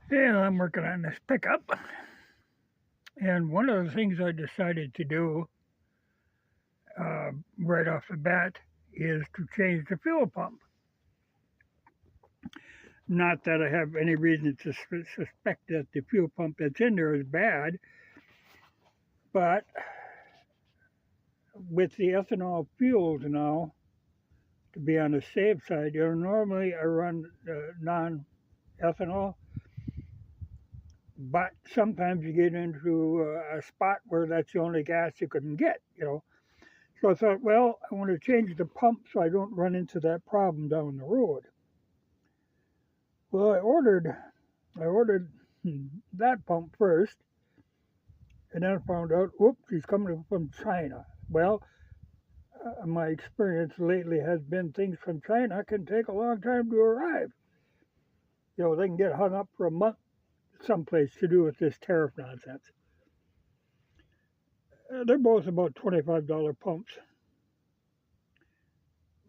And I'm working on this pickup. And one of the things I decided to do right off the bat is to change the fuel pump. Not that I have any reason to suspect that the fuel pump that's in there is bad, but with the ethanol fuels now, to be on the safe side, normally I run non-ethanol, but sometimes you get into a spot where that's the only gas you can get. So I thought, well, I want to change the pump so I don't run into that problem down the road. Well, I ordered that pump first, and then I found out, whoops, he's coming from China. Well, my experience lately has been things from China can take a long time to arrive. They can get hung up for a month someplace to do with this tariff nonsense. They're both about $25 pumps.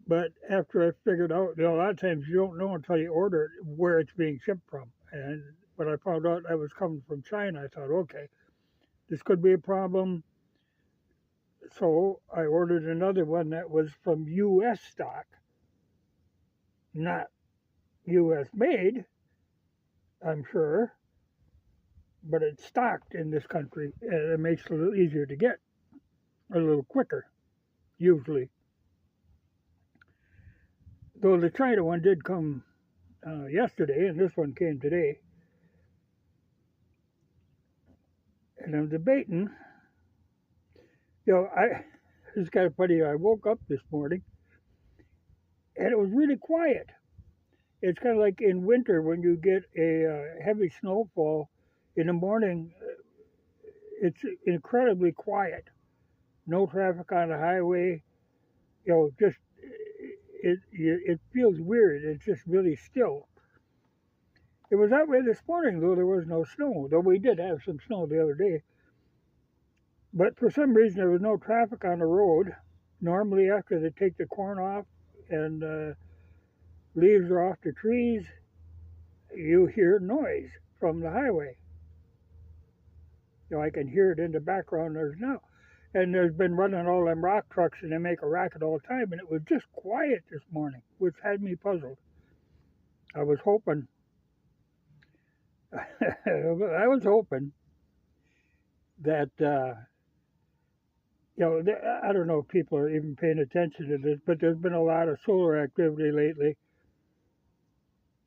But after I figured out, a lot of times you don't know until you order it where it's being shipped from. And when I found out I was coming from China, I thought, okay, this could be a problem. So I ordered another one that was from U.S. stock, not U.S. made, I'm sure, but it's stocked in this country, and it makes it a little easier to get, a little quicker, usually. Though the China one did come yesterday, and this one came today. And I'm debating, I it's kind of funny. I woke up this morning, and it was really quiet. It's kind of like in winter when you get a heavy snowfall in the morning. It's incredibly quiet. No traffic on the highway. Just it feels weird. It's just really still. It was that way this morning, though there was no snow. Though we did have some snow the other day. But for some reason, there was no traffic on the road. Normally, after they take the corn off and leaves are off the trees, you hear noise from the highway. I can hear it in the background there's now. And there's been running all them rock trucks and they make a racket all the time. And it was just quiet this morning, which had me puzzled. I was hoping, I was hoping that, I don't know if people are even paying attention to this, but there's been a lot of solar activity lately.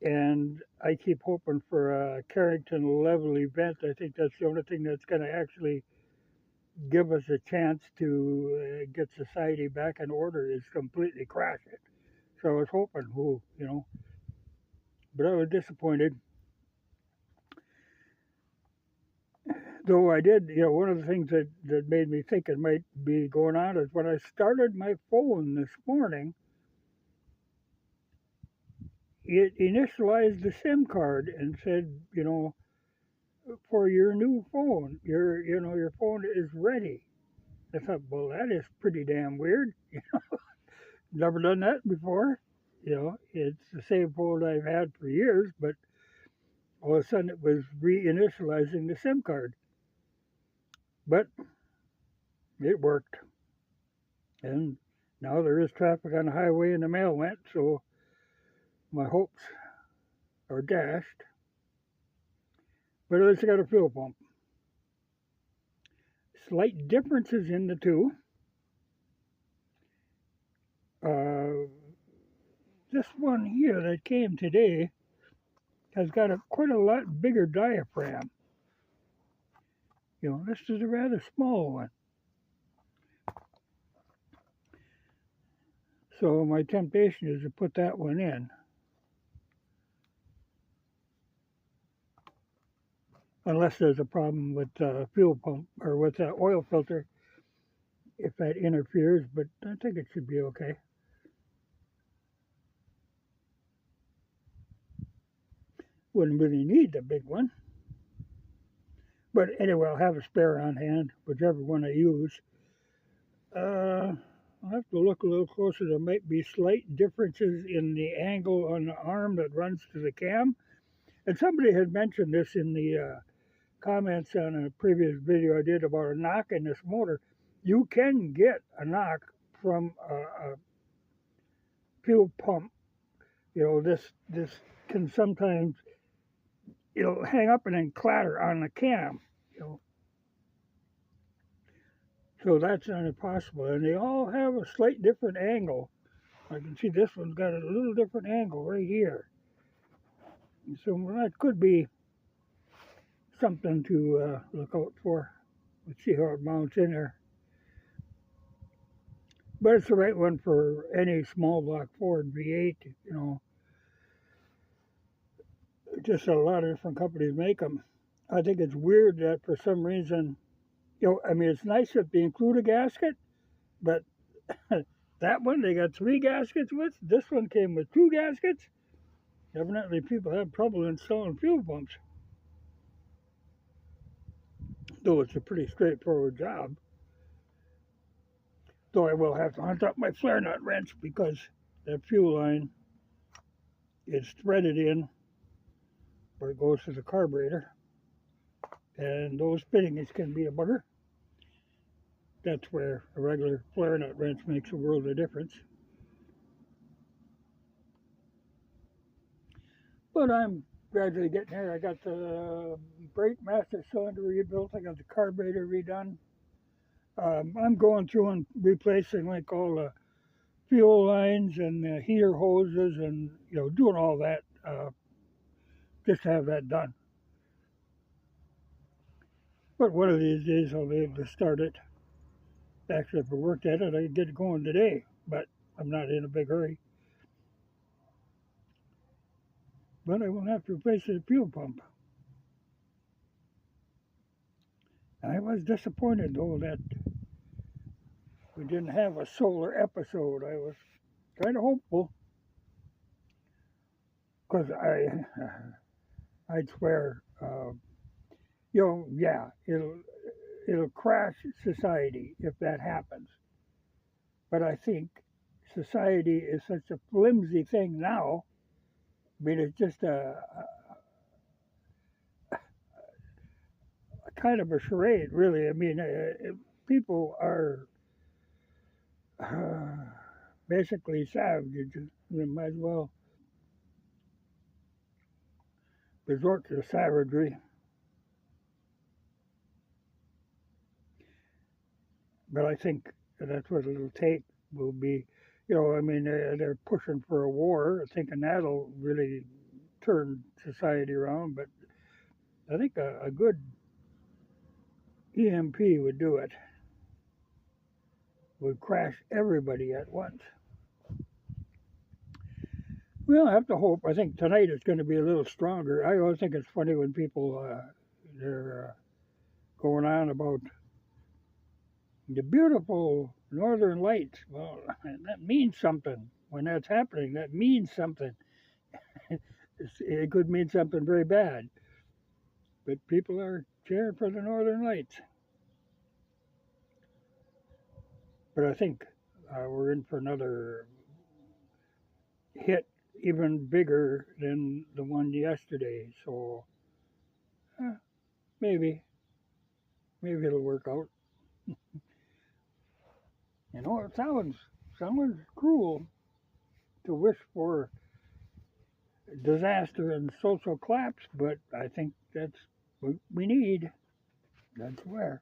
And I keep hoping for a Carrington Level event. I think that's the only thing that's going to actually give us a chance to get society back in order is completely crash it. So I was hoping, but I was disappointed. Though I did, one of the things that made me think it might be going on is when I started my phone this morning, it initialized the SIM card and said, for your new phone, your phone is ready. I thought, well, that is pretty damn weird. Never done that before. It's the same phone I've had for years, but all of a sudden it was reinitializing the SIM card. But it worked. And now there is traffic on the highway and the mail went, so my hopes are dashed. But at least I got a fuel pump. Slight differences in the two. This one here that came today has got quite a lot bigger diaphragm. This is a rather small one. So my temptation is to put that one in. Unless there's a problem with fuel pump or with the oil filter, if that interferes, but I think it should be okay. Wouldn't really need the big one. But anyway, I'll have a spare on hand, whichever one I use. I'll have to look a little closer. There might be slight differences in the angle on the arm that runs to the cam. And somebody had mentioned this in the comments on a previous video I did about a knock in this motor. You can get a knock from a fuel pump. You know, this can sometimes, it'll hang up and then clatter on the cam. You know, so that's not impossible. And they all have a slight different angle. I can see this one's got a little different angle right here. So that could be something to look out for. Let's see how it mounts in there. But it's the right one for any small block Ford V8, you know. Just a lot of different companies make them. I think it's weird that for some reason, you know, I mean, it's nice that they include a gasket, but that one they got 3 gaskets with. This one came with 2 gaskets. Evidently, people have trouble installing fuel pumps. Though it's a pretty straightforward job. Though I will have to hunt up my flare nut wrench because that fuel line is threaded in where it goes to the carburetor. And those fittings can be a bugger. That's where a regular flare nut wrench makes a world of difference. But I'm gradually getting there. I got the brake master cylinder rebuilt. I got the carburetor redone. I'm going through and replacing like all the fuel lines and the heater hoses and, you know, doing all that just to have that done. But one of these days I'll be able to start it. Actually, if I worked at it, I could get it going today, but I'm not in a big hurry. But I won't have to replace the fuel pump. I was disappointed though that we didn't have a solar episode. I was kind of hopeful because I'd swear, you know, yeah, it'll crash society if that happens. But I think society is such a flimsy thing now. I mean, it's just a kind of a charade, really. I mean, people are basically savages. You might as well resort to savagery. But I think that's what it'll take will be, you know, I mean, they're pushing for a war, thinking that'll really turn society around. But I think a good EMP would do it, would crash everybody at once. Well, I have to hope. I think tonight it's going to be a little stronger. I always think it's funny when people, they're going on about the beautiful northern lights. Well, that means something. When that's happening, that means something. It could mean something very bad. But people are cheering for the northern lights. But I think we're in for another hit, even bigger than the one yesterday. So maybe it'll work out. You know, it sounds cruel to wish for disaster and social collapse, but I think that's what we need. That's where.